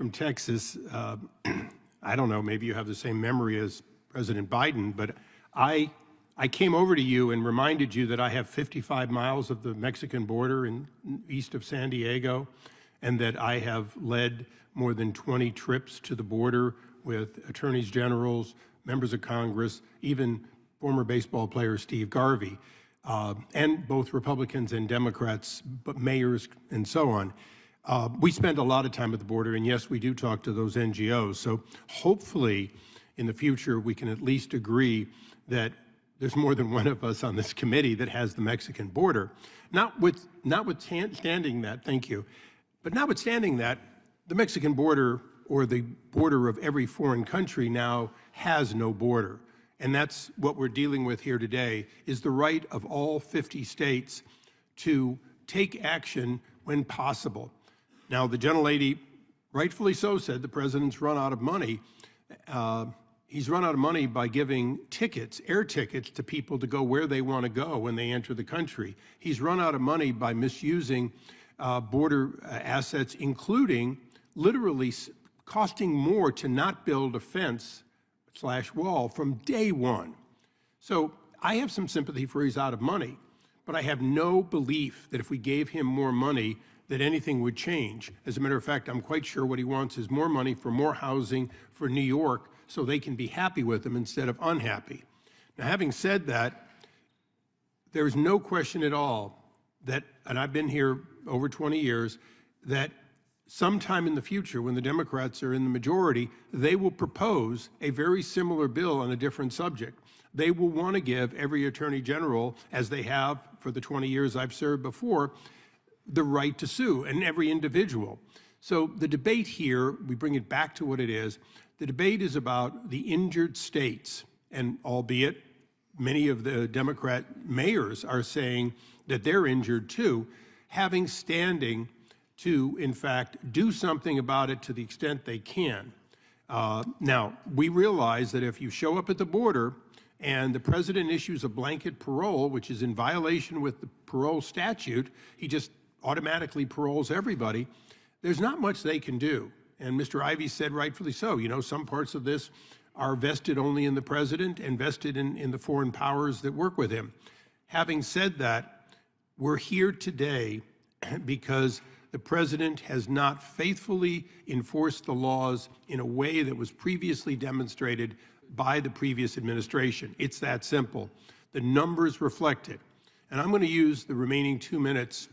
from Texas. I don't know, maybe you have the same memory as President Biden, but I came over to you and reminded you that I have 55 miles of the Mexican border east of San Diego, and that I have led more than 20 trips to the border with attorneys generals, members of Congress, even former baseball player Steve Garvey, and both Republicans and Democrats, but mayors and so on. We spend a lot of time at the border, and yes, we do talk to those NGOs. So hopefully in the future we can at least agree that there's more than one of us on this committee that has the Mexican border. Notwithstanding that, thank you, but notwithstanding that, the Mexican border, or the border of every foreign country, now has no border. And that's what we're dealing with here today, is the right of all 50 states to take action when possible. Now, the gentlelady, rightfully so, said the president's run out of money. He's run out of money by giving tickets, air tickets, to people to go where they want to go when they enter the country. He's run out of money by misusing border assets, including literally costing more to not build a fence/wall from day one. So I have some sympathy for he's out of money, but I have no belief that if we gave him more money that anything would change. As a matter of fact, I'm quite sure what he wants is more money for more housing for New York so they can be happy with him instead of unhappy. Now, having said that, there's no question at all that, and I've been here over 20 years, that sometime in the future, when the Democrats are in the majority, they will propose a very similar bill on a different subject. They will want to give every attorney general, as they have for the 20 years I've served before, the right to sue, and every individual. So the debate here, we bring it back to what it is, the debate is about the injured states, and albeit many of the Democrat mayors are saying that they're injured too, having standing to, in fact, do something about it to the extent they can. Now, we realize that if you show up at the border and the president issues a blanket parole, which is in violation with the parole statute, he just automatically paroles everybody, there's not much they can do. And Mr. Ivey said rightfully so, you know, some parts of this are vested only in the president and vested in the foreign powers that work with him. Having said that, we're here today because the president has not faithfully enforced the laws in a way that was previously demonstrated by the previous administration. It's that simple. The numbers reflect it. And I'm going to use the remaining 2 minutes,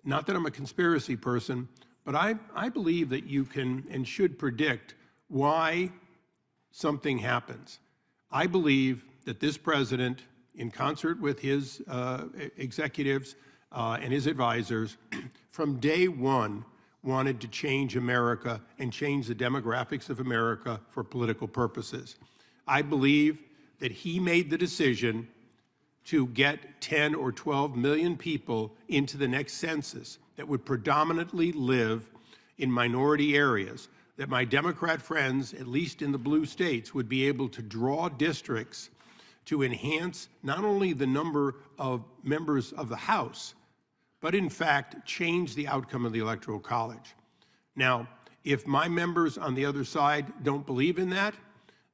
not that I'm a conspiracy person, but I believe that you can and should predict why something happens. I believe that this president, in concert with his executives and his advisors, from day one wanted to change America and change the demographics of America for political purposes. I believe that he made the decision to get 10 or 12 million people into the next census that would predominantly live in minority areas, that my Democrat friends, at least in the blue states, would be able to draw districts to enhance not only the number of members of the House, but in fact change the outcome of the Electoral College. Now, if my members on the other side don't believe in that,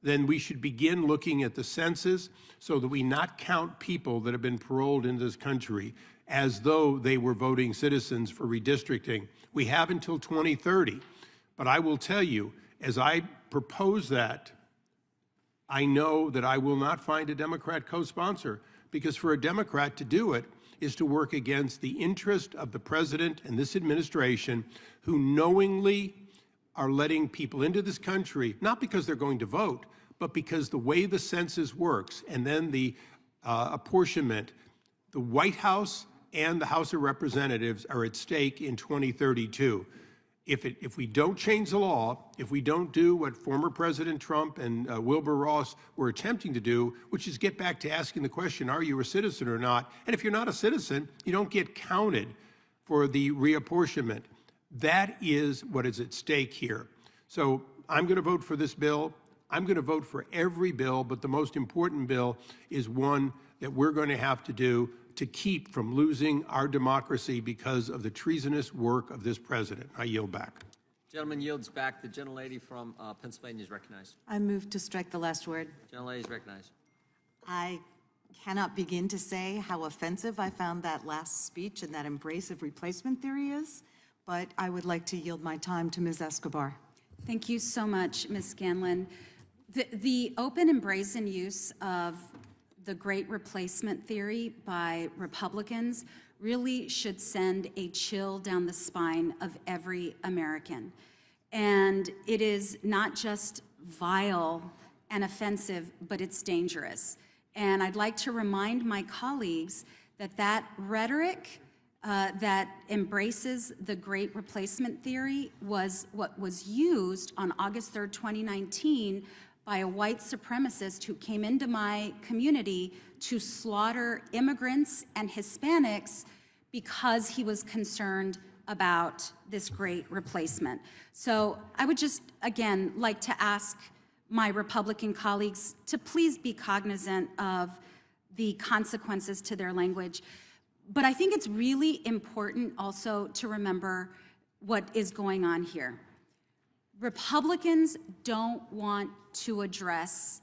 then we should begin looking at the census so that we not count people that have been paroled in this country as though they were voting citizens for redistricting. We have until 2030. But I will tell you, as I propose that, I know that I will not find a Democrat co-sponsor, because for a Democrat to do it is to work against the interest of the president and this administration, who knowingly are letting people into this country, not because they're going to vote, but because the way the census works and then the apportionment, the White House and the House of Representatives are at stake in 2032. If we don't change the law, if we don't do what former President Trump and Wilbur Ross were attempting to do, which is get back to asking the question, are you a citizen or not? And if you're not a citizen, you don't get counted for the reapportionment. That is what is at stake here. So I'm going to vote for this bill. I'm going to vote for every bill, but the most important bill is one that we're going to have to do to keep from losing our democracy because of the treasonous work of this president. I yield back. Gentleman yields back. The gentlelady from Pennsylvania is recognized. I move to strike the last word. Gentlelady is recognized. I cannot begin to say how offensive I found that last speech and that embrace of replacement theory is, but I would like to yield my time to Ms. Escobar. Thank you so much, Ms. Scanlon. The open and brazen use of the great replacement theory by Republicans really should send a chill down the spine of every American. And it is not just vile and offensive, but it's dangerous. And I'd like to remind my colleagues that that rhetoric that embraces the great replacement theory was what was used on August 3rd, 2019 by a white supremacist who came into my community to slaughter immigrants and Hispanics because he was concerned about this great replacement. So I would just, again, like to ask my Republican colleagues to please be cognizant of the consequences to their language. But I think it's really important also to remember what is going on here. Republicans don't want to address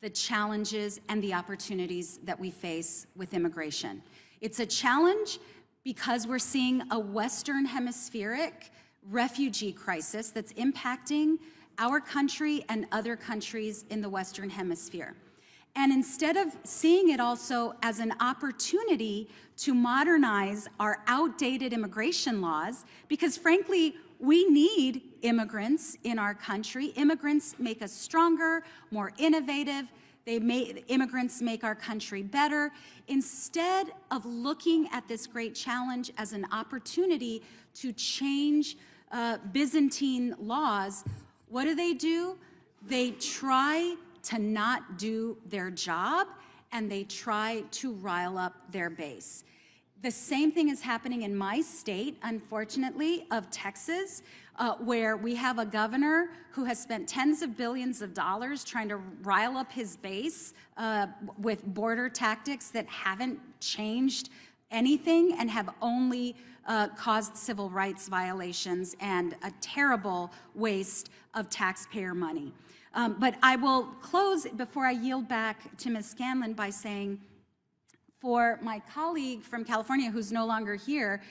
the challenges and the opportunities that we face with immigration. It's a challenge because we're seeing a Western hemispheric refugee crisis that's impacting our country and other countries in the Western Hemisphere. And instead of seeing it also as an opportunity to modernize our outdated immigration laws, because frankly, we need immigrants in our country. Immigrants make us stronger, more innovative. Immigrants make our country better. Instead of looking at this great challenge as an opportunity to change Byzantine laws, what do? They try to not do their job, and they try to rile up their base. The same thing is happening in my state, unfortunately, of Texas, where we have a governor who has spent tens of billions of dollars trying to rile up his base with border tactics that haven't changed anything and have only caused civil rights violations and a terrible waste of taxpayer money. But I will close before I yield back to Ms. Scanlon by saying, for my colleague from California who's no longer here,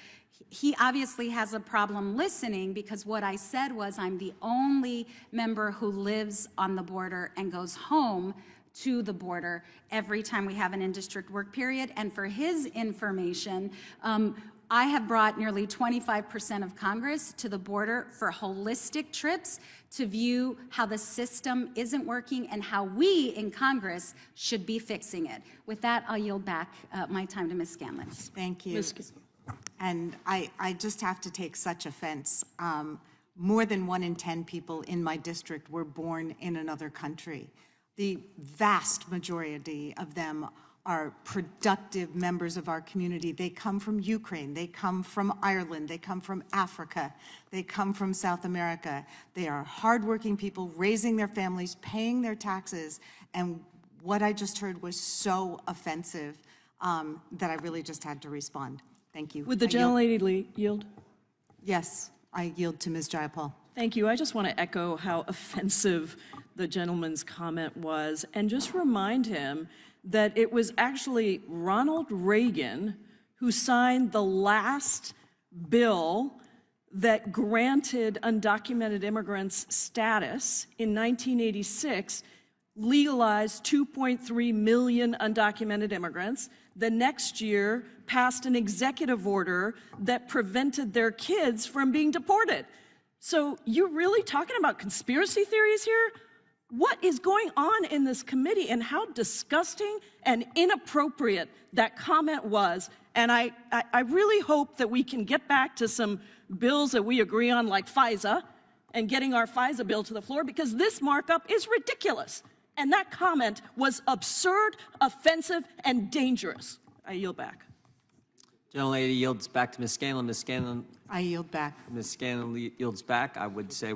he obviously has a problem listening, because what I said was I'm the only member who lives on the border and goes home to the border every time we have an in-district work period. And for his information, I have brought nearly 25% of Congress to the border for holistic trips to view how the system isn't working and how we in Congress should be fixing it. With that, I'll yield back my time to Ms. Scanlon. Thank you. And I just have to take such offense. More than 1 in 10 people in my district were born in another country. The vast majority of them are productive members of our community. They come from Ukraine, they come from Ireland, they come from Africa, they come from South America. They are hardworking people raising their families, paying their taxes, and what I just heard was so offensive that I really just had to respond. Thank you. Would the gentlelady yield? Yes, I yield to Ms. Jayapal. Thank you. I just want to echo how offensive the gentleman's comment was, and just remind him that it was actually Ronald Reagan who signed the last bill that granted undocumented immigrants status in 1986, legalized 2.3 million undocumented immigrants. The next year passed an executive order that prevented their kids from being deported. So you're really talking about conspiracy theories here? What is going on in this committee, and how disgusting and inappropriate that comment was. And I really hope that we can get back to some bills that we agree on, like FISA, and getting our FISA bill to the floor, because this markup is ridiculous. And that comment was absurd, offensive, and dangerous. I yield back. Gentlelady yields back to Ms. Scanlon. Ms. Scanlon. I yield back. Ms. Scanlon yields back. I would say